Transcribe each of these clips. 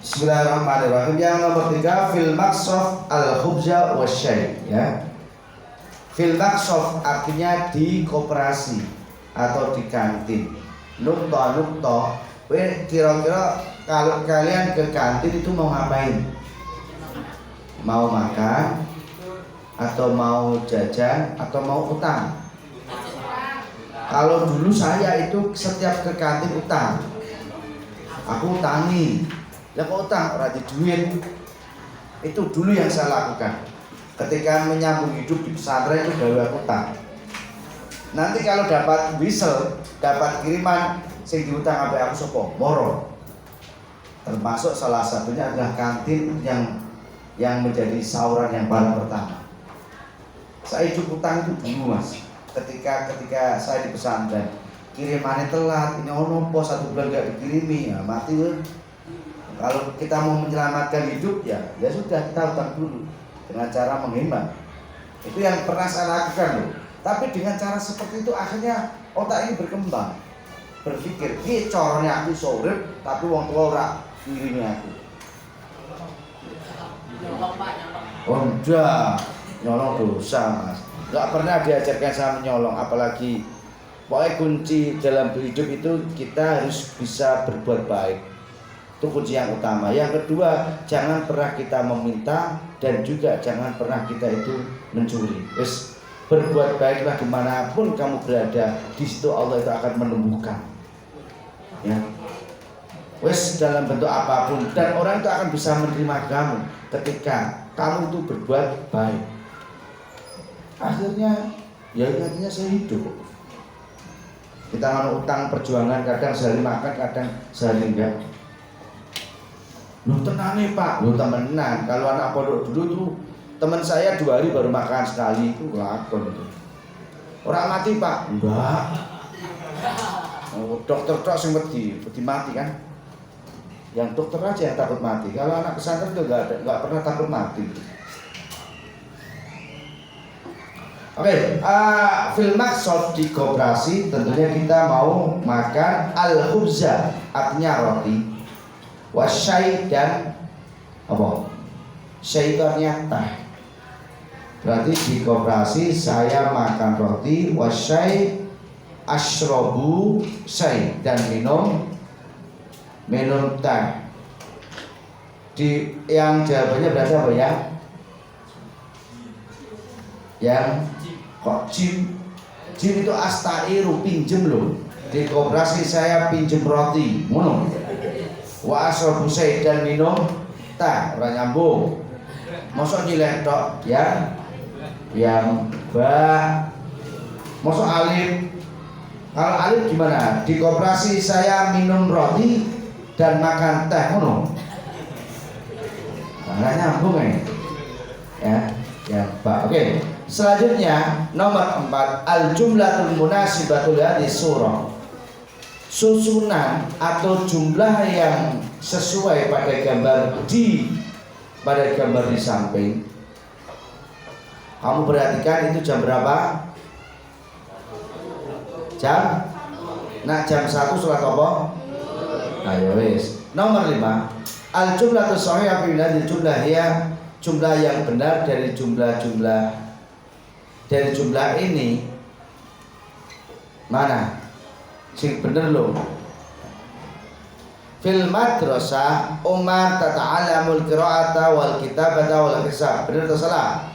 Bismillahirrahmanirrahim. Yang nomor 3, fil maqsaf al khubza wasyai, ya. Fil maqsaf artinya di koperasi atau di kantin. Nukta, kira-kira kalau kalian ke kantin itu mau ngapain? Mau makan atau mau jajan atau mau utang? Kalau dulu saya itu setiap ke kantin utang. Aku utangi. Ya kok utang, ora di duit. Itu dulu yang saya lakukan. Ketika menyambung hidup di pesantren itu gawe aku utang. Nanti kalau dapat whistle, dapat kiriman sing diutang sampai aku sopo, moro. Termasuk salah satunya adalah kantin yang menjadi sauran yang paling pertama. Saya hidup utang itu dulu, Mas. Ketika saya di pesantren, kirimannya telat, ini ono pos 1 bulan gak dikirimi, ya mati loh. Kalau kita mau menyelamatkan hidup ya sudah, kita utang dulu dengan cara menghemat. Itu yang pernah saya lakukan loh. Tapi dengan cara seperti itu akhirnya otak ini berkembang, berpikir, ini cornya aku sorep, tapi wong tua ora ngirimi aku. Oh enggak, nyolong dosa, Mas. Gak pernah diajarkan saya menyolong, apalagi pokoknya kunci dalam hidup itu kita harus bisa berbuat baik. Itu kunci yang utama. Yang kedua, jangan pernah kita meminta dan juga jangan pernah kita itu mencuri. Wes, berbuat baiklah dimanapun kamu berada, di situ Allah itu akan menumbuhkan. Ya, wes dalam bentuk apapun, dan orang itu akan bisa menerima kamu ketika kamu itu berbuat baik. Akhirnya, ya ingatnya saya hidup. Kita mau utang perjuangan, kadang sehari makan, kadang sehari enggak. Lu tenang nih Pak, lu temenan. Kalau anak pondok dulu tuh teman saya 2 hari baru makan sekali, itu lakon itu. Orang mati Pak? Enggak. Oh, dokter sing wedi mati kan? Yang dokter aja yang takut mati. Kalau anak pesantren itu enggak pernah takut mati. Oke, fil maqsad di koperasi tentunya kita mau makan al-khubza, artinya roti. Wasyai dan apa? Syai itu artinya teh. Berarti di koperasi saya makan roti, wasyai ashrobu syai, dan minum teh. Di yang jawabannya berarti apa ya? Yang kok jim itu astairu, pinjem loh. Di koperasi saya pinjem roti, ngono. Wa asrobu syai, dan minum teh, ora nyambung. Mosok nyileh tok ya. Yang ba. Mosok alif. Kalau alif gimana? Di koperasi saya minum roti dan makan teh, ngono. Ora nyambung ya. Ya, Pak. Oke. Selanjutnya nomor 4, al-jumlatul munasibatul hadis surah. Susunan atau jumlah yang sesuai pada gambar di samping. Kamu perhatikan itu jam berapa? Jam 1 sholat apa? Ayo wis. Nomor 5, al-jumlatus shahihah fil hadil jumlah, ya jumlah yang benar dari jumlah ini. Mana? Sing bener loh. Fil madrasah Umar tata'allamul qira'ata wal kitabata wal hisab. Bener atau salah?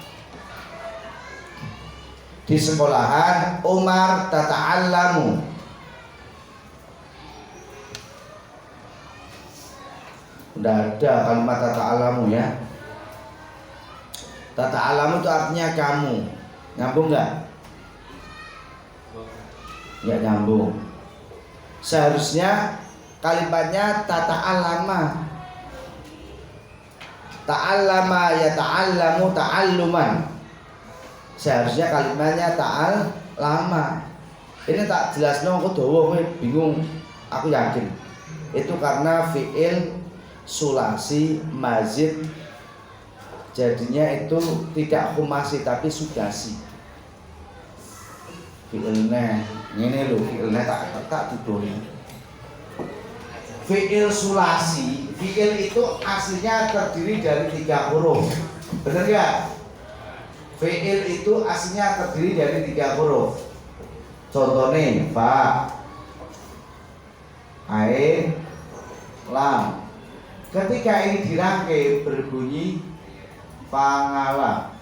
Di sekolahan Umar tata'allamu. Udah ada kalimat tata'allamu ya. Tata'allamu itu artinya kamu. Nyambung enggak? Enggak nyambung. Seharusnya kalimatnya tata'allama. Ta'allama ya ta'allamu ta'alluman. Seharusnya kalimatnya ta'allama. Ini tak jelas no, aku dawa kowe bingung. Aku yakin itu karena fi'il sulasi mazid, jadinya itu tidak khumasi tapi sudasi. Fi'ilnya ngene lho, fi'ilnya tak didoni. fi'il sulasi, fi'il itu aslinya terdiri dari 3 huruf. Benar nggak? Fi'il itu aslinya terdiri dari 3 huruf. Contohnya fa, ain, lam. Ketika ini dirangkai berbunyi fa'ala,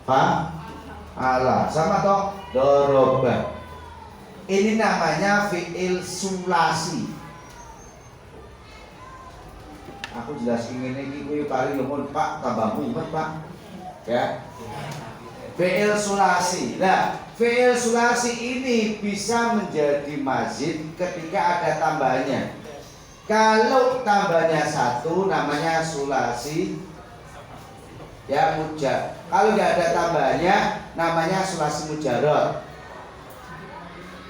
fa'ala, sama toh doroba. Ini namanya fi'il sulasi. Aku jelas ingin ini kuwi paling lemon Pak, tambah mumet Pak. Ya. Fi'il sulasi. Nah, fi'il sulasi ini bisa menjadi mazid ketika ada tambahannya. Kalau tambahnya 1 namanya sulasi ya mujar. Kalau nggak ada tambahannya namanya sulasi mujarrad.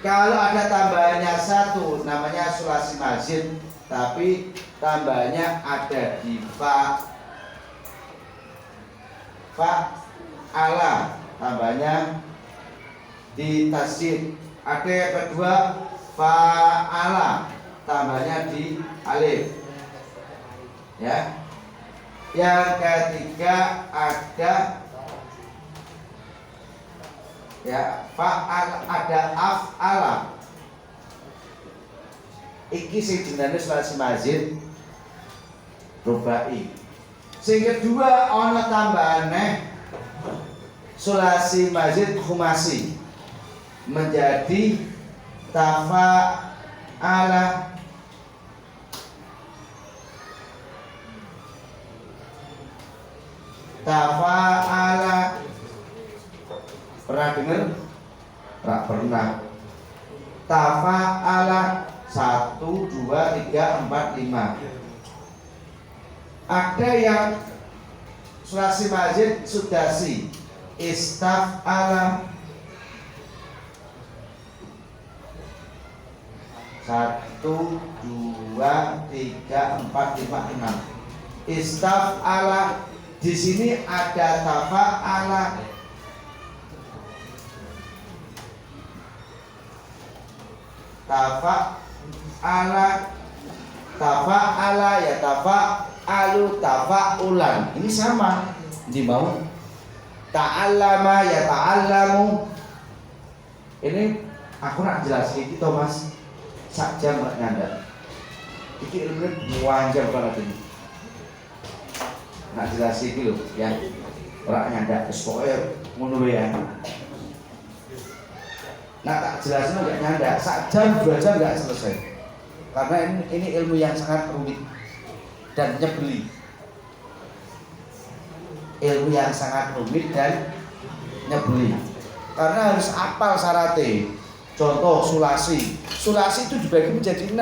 Kalau ada tambahannya 1 namanya sulasi mazid, tapi tambahnya ada di fa, ala, tambahnya di tasdid. Ada yang kedua fa'ala, tambahnya di alif. Ya. Yang ketiga ada ya fa'al, ada af'ala. Iki sing jenenge sulasi mazid rubai. Sing kedua ana tambahane sulasi mazid khumasi menjadi tafa'ala, tafa'ala. Pernah dengar? Tak pernah. Tafa'ala 1, 2, 3, 4, 5. Ada yang sulasi mazid sudasi, istaf'ala 1, 2, 3, 4, 5, 6. Istaf'ala. Di sini ada tafa'ala, tafa'ala ya tafa'alu, tafa'ulan. Ini sama. Di mau ta'allama ya ta'allamu. Ini aku nak jelasin itu Mas. Sak jam gak nyanda. Iki ilmu panjang banget ini. Nak jelasin iki lho ya. Ora nyanda wis pokoke ngono ya. Nah tak jelasin enggak nyanda, sak jam 2 jam enggak selesai. Karena ini ilmu yang sangat rumit dan nyebeli. Ilmu yang sangat rumit dan nyebeli. Karena harus hafal syaratnya. Contoh sulasi. Sulasi itu dibagi menjadi 6.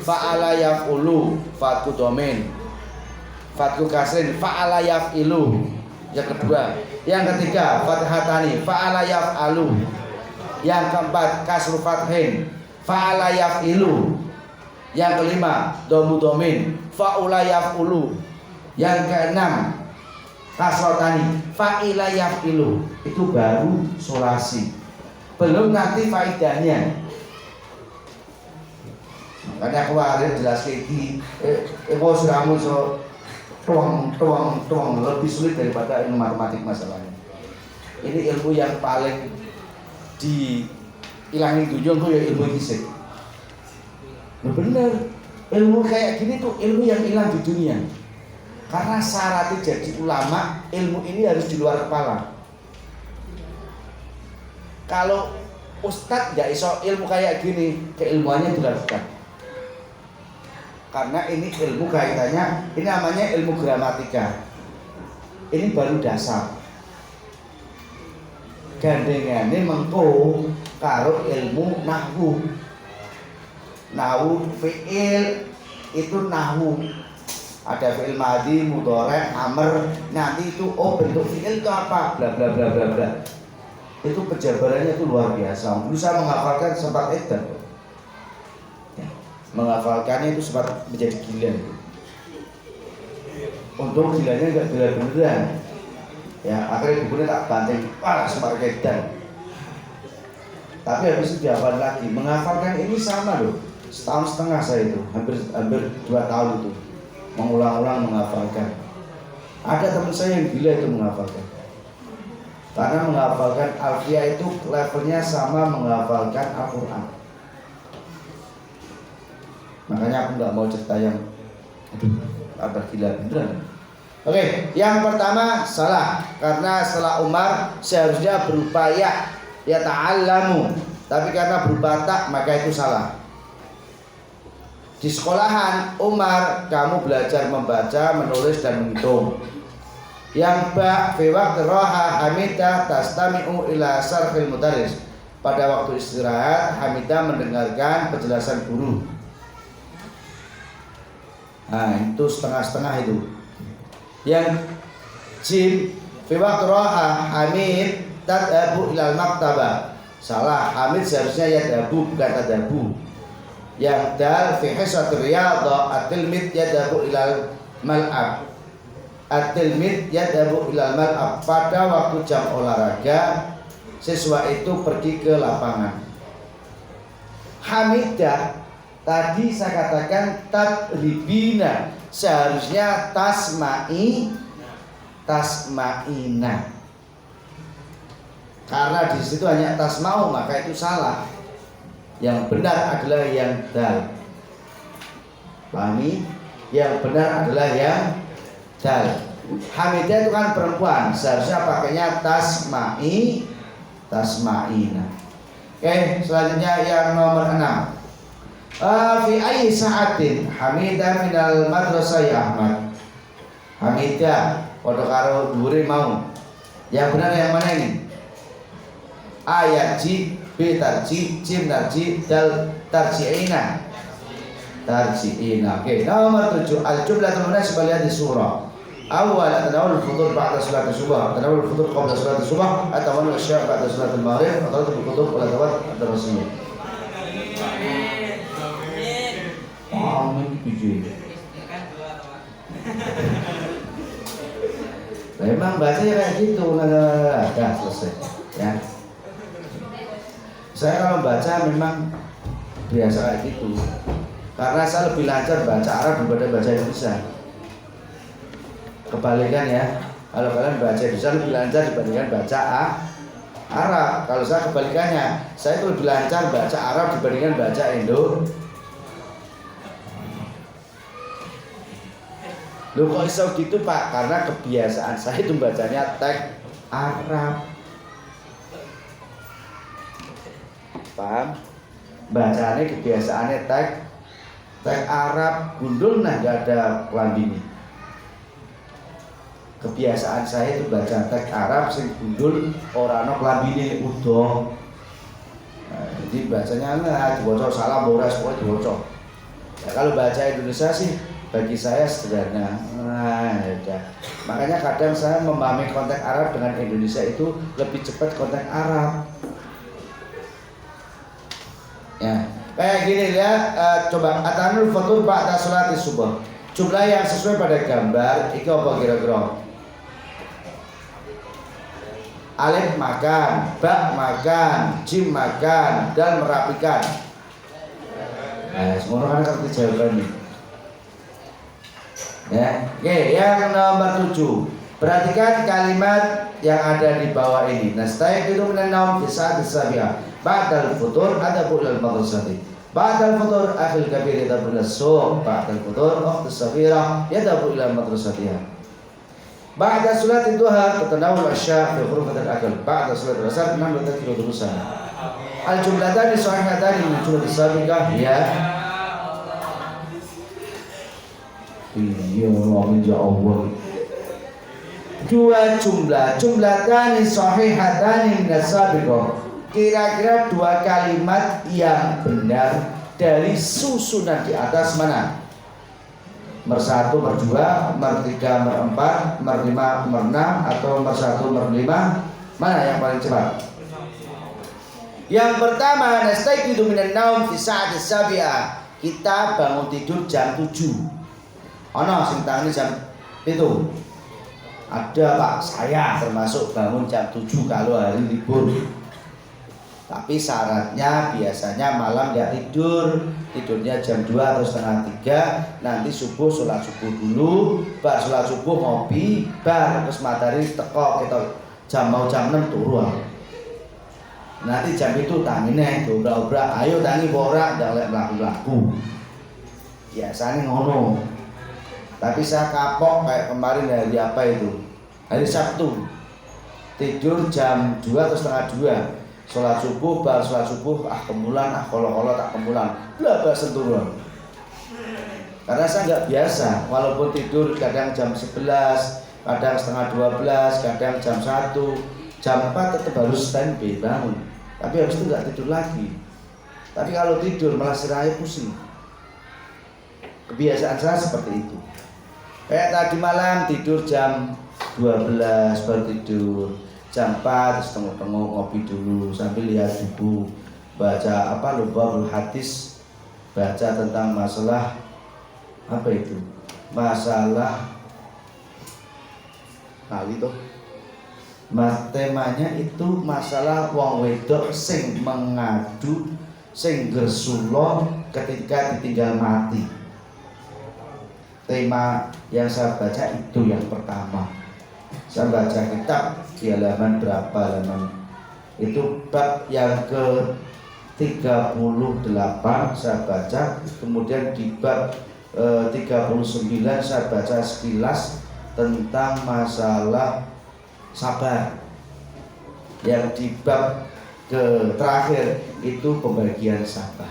Fa'ala yaf'ulu, fatku domain, fatku kasrin, fa'ala yaf'ilu. Yang kedua. Yang ketiga, fathatani, fa'ala yaf'alu. Yang keempat, kasru fathin, fa'ala yaf'ilu. Yang kelima, domu domin, fa'ula yaf'ulu. Yang keenam, kasrotani, fa'ila yaf'ilu. Itu baru sulasi. Belum nanti faidahnya. Makanya kemarin jelas lagi, kamu so tuang lebih sulit daripada ilmu matematik masalahnya. Ini ilmu yang paling dihilangin dunia itu ya ilmu fisik. Nah bener, ilmu kayak gini tuh ilmu yang hilang di dunia. Karena syaratnya jadi ulama, ilmu ini harus di luar kepala. Kalau ustadz nggak iso ilmu kayak gini, keilmuannya dilakukan. Karena ini ilmu kaitannya, ini namanya ilmu gramatika. Ini baru dasar. Gandengane mengko karo ilmu nahwu. Nahwu fi'il itu nahwu. Ada fi'il madhi, mudhari', amr. Nanti itu bentuk fi'il itu apa? Bla bla bla bla bla. Itu penjabarannya itu luar biasa. Bisa menghafalkan sempat edan. Menghafalkannya itu sempat menjadi gila. Untung gilanya enggak gila beneran. Ya, akhirnya bukunya tak banting, sempat edan. Tapi habis itu dihafal lagi. Menghafalkan ini sama loh. Setahun setengah saya itu, hampir 2 tahun itu mengulang-ulang menghafalkan. Ada teman saya yang gila itu menghafalkan. Karena menghafalkan Alfiyah itu levelnya sama menghafalkan Al-Quran. Makanya aku nggak mau cerita yang aduh gila beneran. Oke, yang pertama salah karena setelah Umar seharusnya berupaya ya ta'allamu, tapi karena berupa tak maka itu salah. Di sekolahan Umar kamu belajar membaca, menulis dan menghitung. Yang ba fi waqti raha Hamidah tastami'u ila sarfil mudarris. Pada waktu istirahat Hamidah mendengarkan penjelasan guru. Nah, itu setengah-setengah itu. Yang jim fi waqti raha Hamid tadhabu ila al-maktabah. Salah, Hamid seharusnya yadhabu bukan tadhabu. Yang dal fi hisatir riyadhah at-tilmid yadhabu ilal mal'ab. At-tilmid yadhabu ilal mal'ab. Pada waktu jam olahraga siswa itu pergi ke lapangan. Hamidah tadi saya katakan tadribina, seharusnya tasma'ina. Karena di situ hanya tasma'u maka itu salah. Yang benar adalah yang dal. Pahami? Yang benar adalah yang dal. Hamidah itu kan perempuan, seharusnya pakainya tasma'ina. Oke, selanjutnya yang nomor 6. Fi ayyi sa'atin Hamidah minal madrasah ya Ahmad. Hamidah padha karo dhuwure mau. Yang benar yang mana ini? Ayat ji, B tarji, jim tarji, dal tarji'ina. Oke, nomor 7. Al-jumlatul munasibah lihat di surah. Awal tanawul al-futur ba'da salat subuh, tanawul al-futur qabla salat subuh, tanawul al-asya' ba'da salat al-maghrib, atau al-futur qabla zawat ad-rasmi. Amin biji. Memang bacanya kayak gitu, nah, selesai ya. Saya kalau baca memang biasa kayak gitu. Karena saya lebih lancar baca Arab daripada baca Indonesia. Kebalikan ya. Kalau kalian baca Indonesia lebih lancar dibandingkan baca Arab. Kalau saya kebalikannya, saya itu lebih lancar baca Arab dibandingkan baca Indo. Loh kok iso gitu Pak? Karena kebiasaan saya itu bacanya teks Arab. Paham? Bacaannya kebiasaannya teks Arab, gundul nah gak ada kelambini. Kebiasaan saya itu baca teks Arab sing gundul ora ana kelambine udah. Nah, jadi bacanya nah dibaca salah boras pokoknya dibaca. Ya kalau baca Indonesia sih bagi saya sederhana. Nah, ya. Makanya kadang saya memahami konteks Arab dengan Indonesia itu lebih cepat konteks Arab. Ya, kayak gini ya, coba atanul fatur ba'da sholati subuh. Jumlah yang sesuai pada gambar itu apa kira-kira? Alif makan, ba makan, jim makan, dal merapikan. Nah, semua orang ngerti jawaban ini. Ya, oke, yang nomor 7. Perhatikan kalimat yang ada di bawah ini. Nastaiqidu minan naum fi sa'ati sabi'ah. Ba'dal futur adabu ilal madrasati. Ba'dal futur akhil kabir yadabu ila suq. Ba'dal futur ukhtu safirah yadabu ila madrasatiha. Ba'da salati duha tatanawul asya' fi hurufatil akal. Ba'da salati asar namlu tadkiru durusan. Al-jumlatani sahihatani min jumlatis sabiqah ya. Iya, amin ya Allah. Dua jumlatani sahihatani min as-sabiqah. Kira-kira dua kalimat yang benar dari susunan di atas mana? Mer-1, mer-2, mer-3, mer-4, mer-5, mer-6 atau mer-1, mer-5? Mana yang paling cepat? Yang pertama, nastaiqidu minan naum fi sa'ati sabi'ah. Kita bangun tidur jam 7. Ono sing tangani jam itu. Ada Pak, saya termasuk bangun jam 7 kalau hari libur. Tapi syaratnya biasanya malam nggak tidur, tidurnya jam 2 atau setengah 3. Nanti subuh sholat subuh dulu, bar sholat subuh ngopi, bar terus matahari teko kita jam 6 turun. Nanti jam itu tangine obrak-obrak, ayo tangi borak ndak mlaku-mlaku. Biasanya ngono. Tapi saya kapok kayak kemarin hari apa itu? Hari Sabtu. Tidur jam 2 atau setengah 2. Sholat subuh, bar sholat subuh, kemulan, kalau tak kemulan, bla sentuhan. Karena saya nggak biasa, walaupun tidur kadang jam 11, kadang setengah 12, kadang jam 1, jam 4 tetap harus standby bangun. Tapi habis itu nggak tidur lagi. Tapi kalau tidur malah sirahnya pusing. Kebiasaan saya seperti itu. Kayak tadi malam tidur jam 12 baru tidur. Jam 4 tengok-tengok ngopi dulu sambil lihat buku, baca Lubabul Hadis, baca tentang masalah apa itu? Masalah kali tuh. Temanya itu masalah wong wedok sing mengadu sing gersula ketika ditinggal mati. Tema yang saya baca itu yang pertama. Saya baca kitab di halaman berapa halaman? Itu bab yang ke 38 saya baca, kemudian di bab 39 saya baca sekilas tentang masalah sabar. Yang di bab terakhir itu pembagian sabar.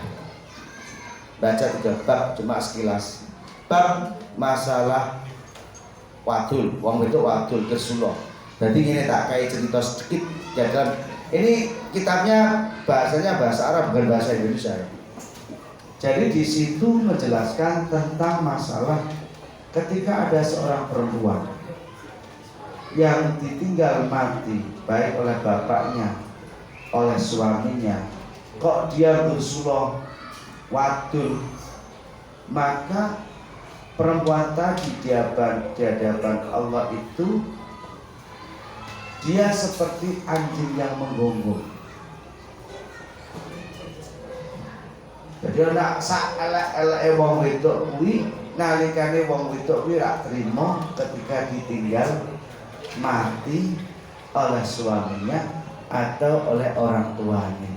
Baca 3 bab cuma sekilas. Bab masalah wadul, wong itu wadul kersulo. Jadi ini tak kayak cerita sedikit ya kan. Ini kitabnya bahasanya bahasa Arab bukan bahasa Indonesia. Jadi di situ menjelaskan tentang masalah ketika ada seorang perempuan yang ditinggal mati baik oleh bapaknya, oleh suaminya, kok dia bersulo wadul, maka perempuan tadi di hadapan Allah itu dia seperti anjing yang menggonggong. Jadi nak sak elek wong wedok kuwi nalikane wong wedok kuwi ra trima ketika ditinggal mati oleh suaminya atau oleh orang tuanya.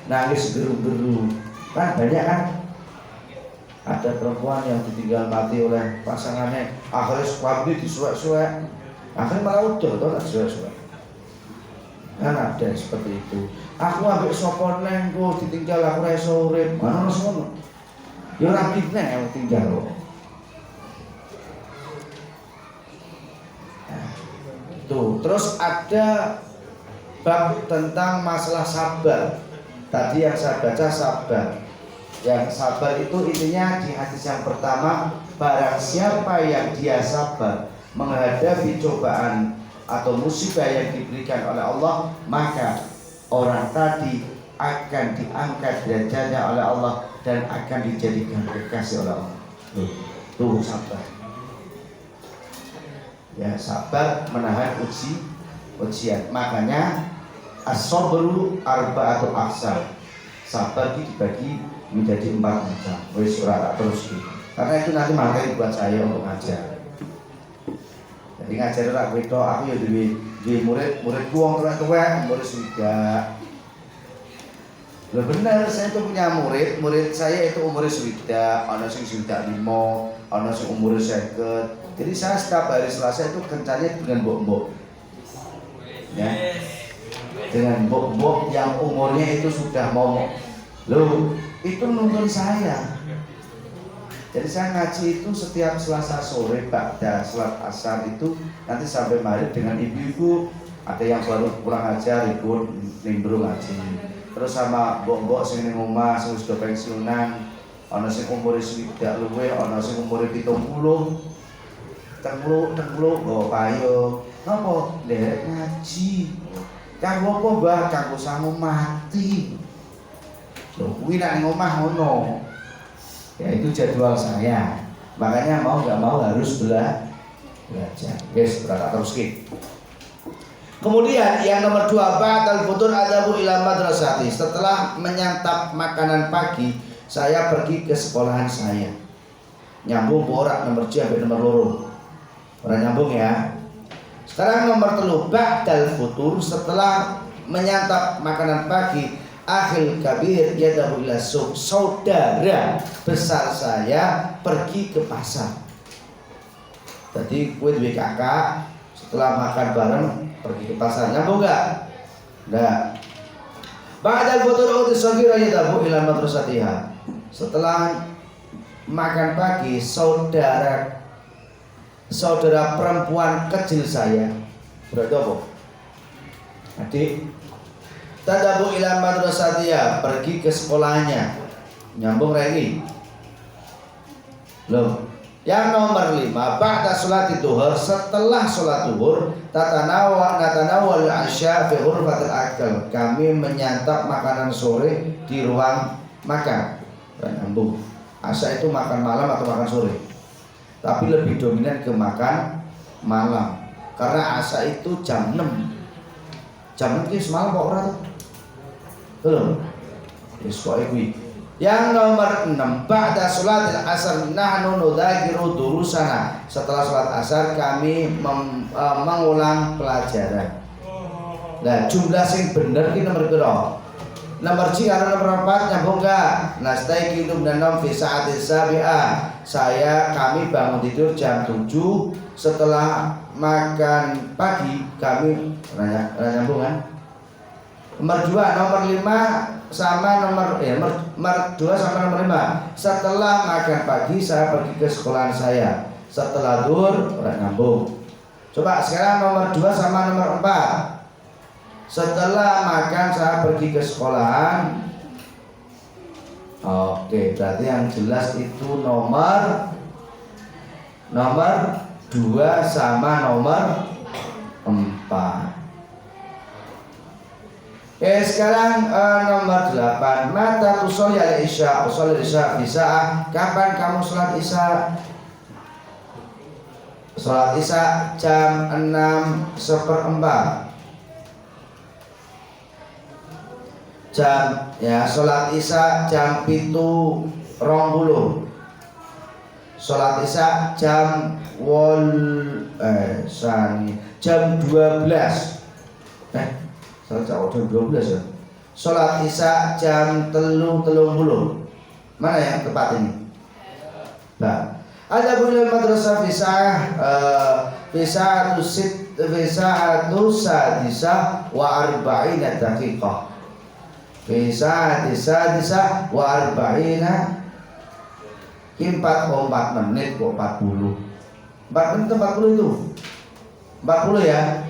Nangis geru-geru. Kan banyak kan? Ada perempuan yang ditinggal mati oleh pasangannya, akhirnya suami disuek-suek, akhirnya malah udah atau tak suek-suek. Kan ada seperti itu. Aku ambek sapa neng kok ditinggal aku ra iso urip. Mana ngono. Ya ora kene yang tinggal kok. Tuh, terus ada bab tentang masalah sabar. Tadi yang saya baca sabar. Yang sabar itu intinya di hadis yang pertama, barang siapa yang dia sabar menghadapi cobaan atau musibah yang diberikan oleh Allah, maka orang tadi akan diangkat derajatnya oleh Allah dan akan dijadikan kekasih oleh Allah. Tuh sabar. Ya, sabar menahan ujian. Makanya as-sabru arba'atu aqsam. Sabar dibagi menjadi 4 macam. Wis ora tak terus gitu. Karena itu nanti materi buat saya untuk ngajar. Jadi ngajar ora wedo, aku ya duwe murid-muridku wong tuwek, murid swidak. Loh bener, saya itu punya murid saya itu umurnya swidak, ana sing swidak 5, ana sing umurnya 50. Jadi saya setiap hari Selasa itu kencannya dengan mbok-mbok. Ya. Dengan mbok-mbok yang umurnya itu sudah mau. Loh, itu nuntun saya. Jadi saya ngaji itu setiap Selasa sore ba'da salat asar itu nanti sampai maghrib dengan ibu-ibu. Ada yang baru pulang ajar ikut nimbrung ngaji. Terus sama mbok-mbok sing ning omah sing sudah pensiunan, ana sing umure swidak luwih, ana sing umure 70. Tenglu nggo payo. Napa? Nderek ngaji. Kanggo apa, Mbah? Kanggo sangu mati. Loh, kuwi nek ning omah ngono. Ya itu jadwal saya. Makanya mau nggak mau harus belajar. Yes, berangkat terus ki. Kemudian yang nomor 2, ba'dal futur adabu ila madrasati. Setelah menyantap makanan pagi, saya pergi ke sekolahan saya. Nyambung borak nomor C sampai nomor loro. Orang nyambung ya. Sekarang nomor 3, ba'dal futur. Setelah menyantap makanan pagi, akhil kabir yadabu ila suq. Saudara besar saya pergi ke pasar. Jadi kue duwe kakak, setelah makan bareng pergi ke pasar. Nyambung enggak? Enggak. Ba'dal futur utisagir yadabu ila madrasatiha. Setelah makan pagi, saudara perempuan kecil saya, berarti apa? Adik, tadabu ila madrasatiha, pergi ke sekolahnya. Nyambung lagi. Loh. Yang nomor 5, ba'da sholati duhur. Setelah sholat duhur, natanawal asya fi ghurfatil akal. Kami menyantap makanan sore di ruang makan. Nyambung. Asya itu makan malam atau makan sore, tapi lebih dominan ke makan malam. Karena asya itu jam 6. Jam 6 ki semalam kok ora tuh? Belum. Wis kok iki. Yang nomor 6, ba'da sholatil asar nahnu nudzakiru durusana. Setelah sholat asar kami mengulang pelajaran. Nah, jumlah sing bener ki nomor piro? Nomor C karo nomor 4 nyambung enggak? Nastaiqidu minan fi sa'ati sabi'ah. Kami bangun tidur jam 7 setelah makan pagi. Kami nyambung kan? Nomor 2, nomor 5 sama nomor 2 sama nomor 5. Setelah makan pagi saya pergi ke sekolahan saya. Setelah zuhur nyambung. Coba sekarang nomor 2 sama nomor 4. Setelah makan saya pergi ke sekolahan. Oke, berarti yang jelas itu nomor 2 sama nomor 4. Oke, sekarang nomor 8. Mata tusolli al-isya. Usolli al-isya bisa. Kapan kamu sholat isya? Sholat isya jam 6:04. Sholat isya jam 7:20. Sholat isya jam 12. Salah jam 12 ya. Sholat isya jam 3:30. Mana yang tepat ini? Nah, ada bunyi madrasah visa sadisa wa arba'ina daqiqah. Visa sadisa wa arba'ina 4 menit kok 40. 4 menit atau 40 itu? 40 ya.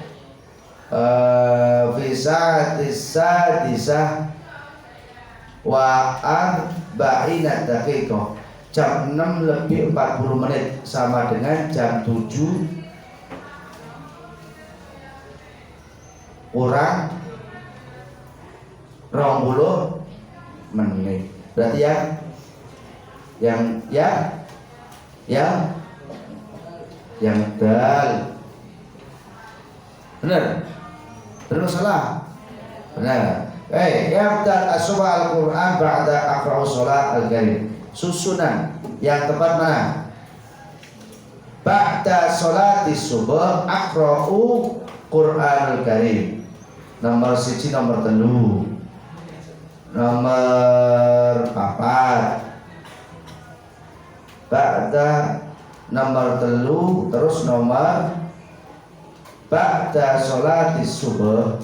Visa sadisa wa arba'ina daqiqah. Jam 6 lebih 40 menit sama dengan jam 7 kurang 20 menit. Berarti yang dal. Benar? Benar salah? Benar. Yabda as-subha al-Qur'an ba'da aqra'u sholat al-karim. Susunan yang tepat mana? Ba'da sholati subuh aqra'u Qur'anul Karim. Nomor 1, nomor 3. Nomor 4. Ba'da nomor 3, terus nomor ba'da sholati subuh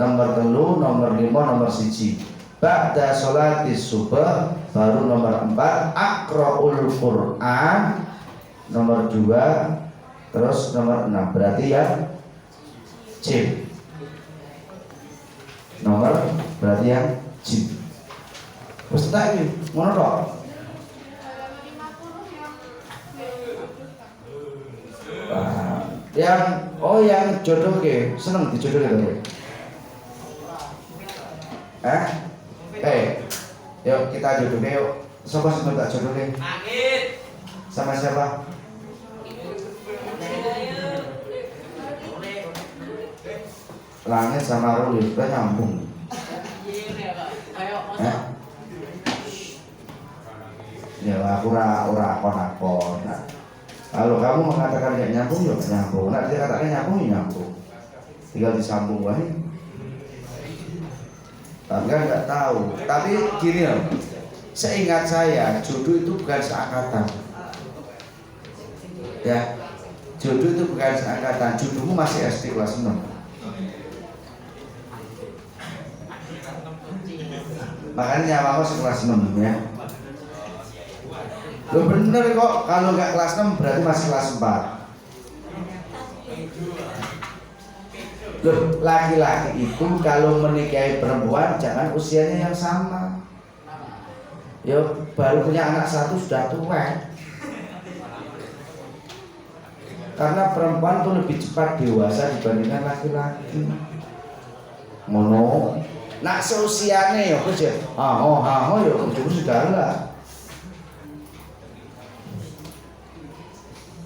nomor 3, nomor 5, nomor 1. Ba'da sholati subuh baru nomor 4 aqra'ul Qur'an nomor 2, terus nomor 6. Berarti yang C. Nomor berarti yang C. Wis tak iki ngono tok. Yang jodoh ke seneng dijodoh ke. Yuk kita jodoh ke yuk. Siapa seneng tak jodoh ke? Sama siapa? langit sama rulis kan nyambung. Ya aku ora akon. Nah, kalau kamu mengatakan nggak nyambung ya nyambung. Nah dia katakan nyambung ya nyambung. Tinggal disambung wae. Tapi kan nggak tahu. Tapi gini loh. Seingat saya jodoh itu bukan seangkatan. Ya, jodoh itu bukan seangkatan. Jodohmu masih SD kelas 6. Makanya nyawa kelas 6 ya. Lo bener kok, kalau nggak kelas 6 berarti masih kelas 4. Loh, laki-laki itu kalau menikahi perempuan jangan usianya yang sama. Ya baru punya anak satu sudah tua. Karena perempuan tuh lebih cepat dewasa dibandingkan laki-laki. Ngono. Nak seusiane ya wis ya. Ya bojoku segala.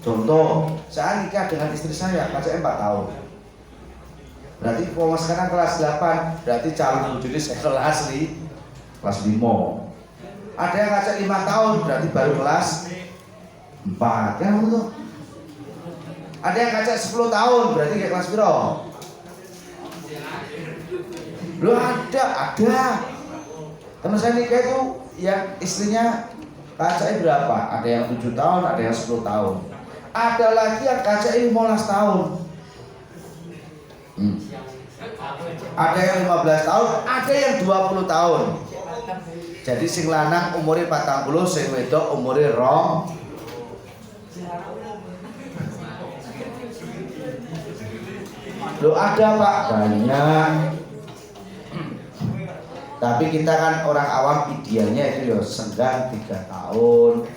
Contoh, saya nikah dengan istri saya, pacarnya 4 tahun. Berarti kalau sekarang kelas 8, berarti calon bojone saya kelas 5. Ada yang ngajak 5 tahun, berarti baru kelas 4. Kan betul. Ada yang ngajak 10 tahun, berarti kayak kelas piro? Loh ada. Teman saya nikah itu yang istrinya kaca berapa? Ada yang 7 tahun, ada yang 10 tahun. Ada lagi yang kaca 15 tahun. Ada yang 15 tahun, ada yang 20 tahun. Jadi sing lanang umure 40, sing wedok umure 2. Loh ada Pak, banyak. Tapi kita kan orang awam idealnya itu ya senggang 3 tahun,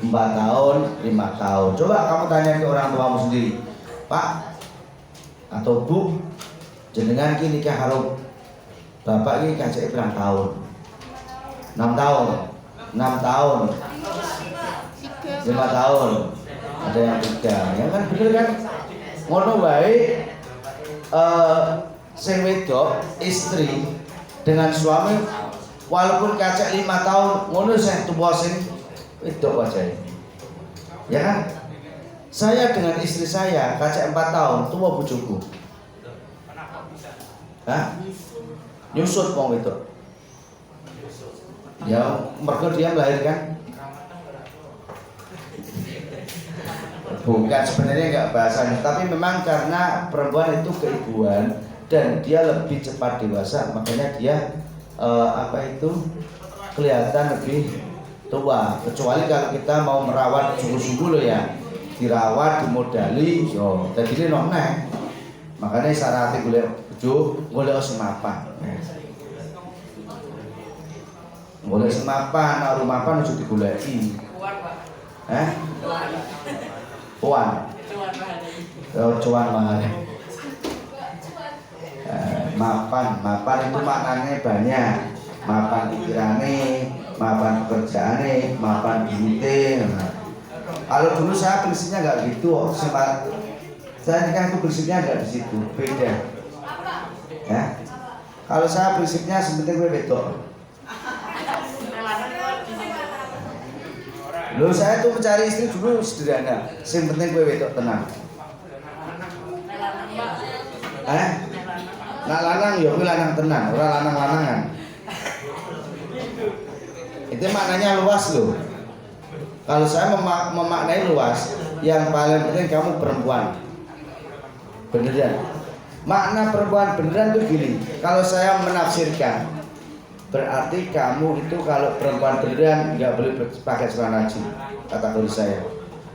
4 tahun, 5 tahun. Coba kamu tanya ke orang tuamu sendiri, Pak atau Bu, jenengan ki nikah karo bapak ki kajake berapa tahun? 6 tahun, 6 tahun, 5 tahun, ada yang 3. Ya kan bener kan? Ngono wae. Sing wedok istri dengan suami walaupun kacak 5 tahun ngono sing tuwa sing wedok wae. Ya kan? Saya dengan istri saya kacak 4 tahun tuwa bojoku. Hah? Nyusut wong wedok. Ya mergo dia melahirkan. Bukan sebenarnya enggak bahasanya, tapi memang karena perempuan itu keibuan dan dia lebih cepat dewasa, makanya dia kelihatan lebih tua. Kecuali kalau kita mau merawat sungguh-sungguh loh ya, dirawat, dimodali, yo, jadi noneh. Makanya syaratnya golek bojo, golek sing mapan. Golek sing mapan, rumah mapan aja digoleki. Puan. Cuan mahal. Mapan itu maknanya banyak. Mapan pikirane, mapan pekerjaane, mapan duite. Kalau dulu saya prinsipnya nggak gitu, saya nikah itu prinsipnya nggak di situ, beda. Ya, kalau saya prinsipnya sebenarnya gue wedok. Loh saya tuh mencari istri dulu sederhana, yang penting gue wedok tenang. Nak lanang ya kuwi lanang tenan, ora lanang-lanangan. Itu maknanya luas loh. Kalau saya memaknai luas, yang paling penting kamu perempuan. Beneran. Makna perempuan beneran tuh gini. Kalau saya menafsirkan, berarti kamu itu kalau perempuan beneran nggak boleh pakai celana jeans, kategori saya.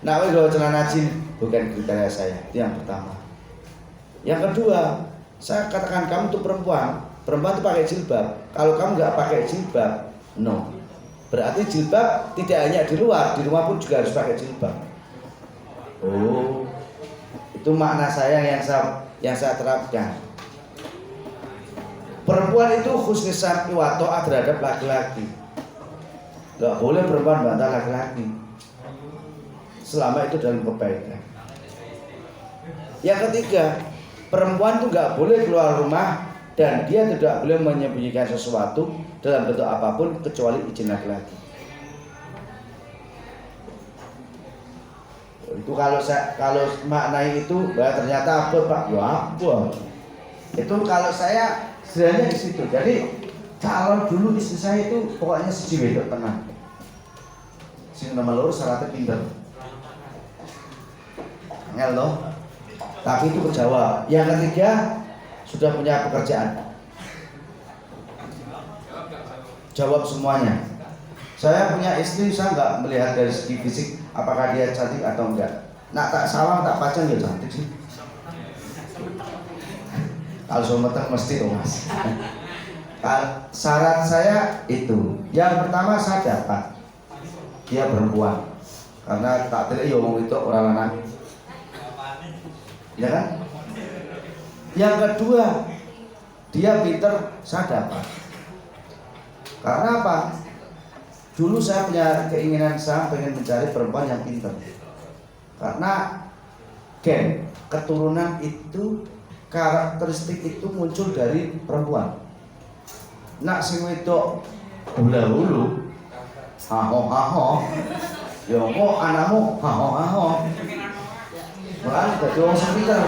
Nah, kalau celana jeans bukan kriteria saya. Itu yang pertama. Yang kedua, saya katakan kamu tuh perempuan tuh pakai jilbab. Kalau kamu nggak pakai jilbab, no. Berarti jilbab tidak hanya di luar, di rumah pun juga harus pakai jilbab. Oh, itu makna saya yang saya terapkan. Perempuan itu khusnisan wa ta'ah terhadap laki-laki. Nggak boleh perempuan bantah laki-laki selama itu dalam kebaikan. Yang ketiga, Perempuan tuh nggak boleh keluar rumah dan dia tidak boleh menyembunyikan sesuatu dalam bentuk apapun kecuali izin laki-laki. Itu kalau maknai itu, ternyata apa Pak? Ya apa? Itu kalau saya sebenarnya di situ. Jadi calon dulu istri saya itu pokoknya siji wedok tenang. Sing nomor loro syaratnya pinter. Angel loh. Tapi itu kejawab. Yang ketiga sudah punya pekerjaan. Jawab semuanya. Saya punya istri, saya nggak melihat dari segi fisik apakah dia cantik atau enggak. Nak tak salam tak pacang dia cantik sih. Kalau sumeteng mesti tuh mas. Syarat saya itu, yang pertama saya dapat dia perempuan, karena tak tidak ngomong itu orang lanang, ya kan? Yang kedua dia pinter, saya dapat. Karena apa? Dulu saya punya keinginan, saya pengen mencari perempuan yang pinter. Karena gen keturunan itu, karakteristik itu muncul dari perempuan. Nak sing wedok hulu haho ya kok anakmu haho malah dadi wong sing pinter.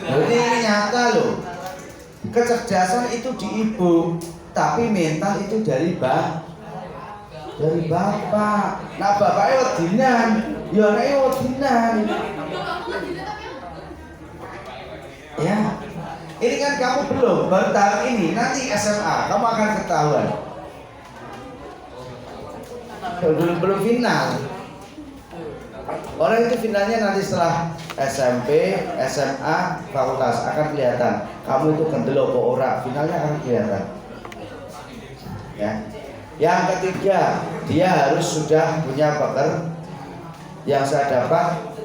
Jadi ini nyata loh. Kecerdasan itu di ibu, tapi mental itu dari bapak. Nah bapaknya wedinan, ya anaknya wedinan. Ya, ini kan kamu baru tahun ini, nanti SMA kamu akan ketahuan. Belum final. Orang itu finalnya nanti setelah SMP, SMA, fakultas akan kelihatan. Kamu itu kendel apa ora, finalnya akan kelihatan. Ya. Yang ketiga, dia harus sudah punya pekerjaan. Yang saya dapat